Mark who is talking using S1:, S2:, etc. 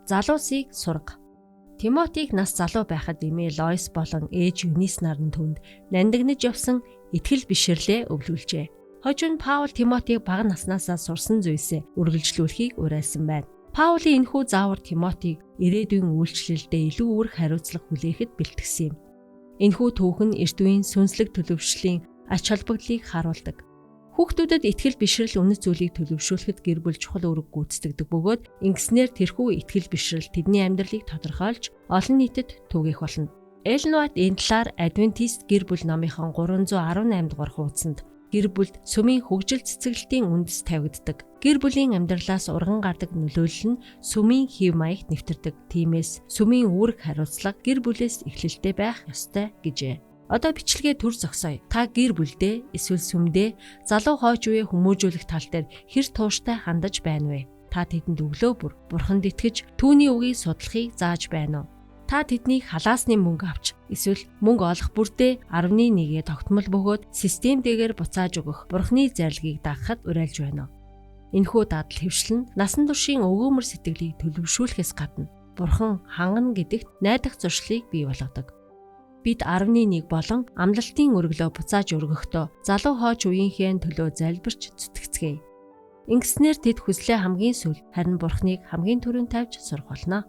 S1: Залуусыг сурга. Тимотиг нас залуу байхад эмээ Лоис болон ээж Юнис нарны түнд нандинаж явсан итгэл бишрлээ өвлүүлжээ. Хожим Паул Тимотиг бага наснаасаа сурсан зүйлсээ үргэлжлүүлэхийг уриалсан байна. Паулийн энэхүү заавар Тимотиг ирээдүйн үйлчлэлдээ илүү үүрэг хариуцлага хүлээхэд бэлтгэсэн юм. Энэхүү түүх нь эрт үеийн сүнслэг төлөвшлийн ач холбогдлыг харуулдаг. Хүүхдүүдэд итгэл бишрэл үнэт зүйлийг төлөвшүүлэхэд гэр бүл чухал үүрэг гүйцэтгэдэг бөгөөд ингэснээр тэрхүү итгэл бишрэл тэдний амьдралыг тодорхойлж олон нийтэд түгээх болно. Эллен White энэ талаар Адвентист гэр бүл номынхон 318 дугаар хуудсанд гэр бүлд сүмийн хөгжил цэцэглэлтийн үндэс тавигддаг. Гэр бүлийн амьдралаас урган гардаг нөлөөлөл нь сүмийн хэв маягт нэвтэрдэг. Тиймээс сүмийн үүрэг хариуцлага гэр бүлээс эхлэлтэй байх ёстой гэжээ. Одоо бичлэгээ төр зогсоё. Та гэр бүлдээ эсвэл сүмдээ залуу хойч үе хүмүүжүүлэх тал дээр хэр тууштай хандаж байна вэ? Та тэдэнд өглөө бүр бурханд итгэж түүний үгийг судлахыг зааж байна уу? Та тэднийг халаасны мөнгө авч эсвэл мөнгө олох бүрдээ 11-гээ тогтмол бөгөөд системтэйгээр буцааж өгөх бурхны зарилгийг дагахад уриалж байна уу? Энэхүү дадал хэвшил нь насан туршийн өгөөмөр сэтгэлийг төлөвшүүлэхээс гадна бурхан хангана гэдэгт найдах зуршлыг бий болгодог. Бид 11 болон амлалтын өргөлөө буцааж өргөхдөө залуу хойч үеийнхээ төлөө залбирч зүтгэцгээе. Ингэснээр тэд хүслээ хамгийн сүүл харин бурхныг хамгийн түрүүнд тавьж сурах болно.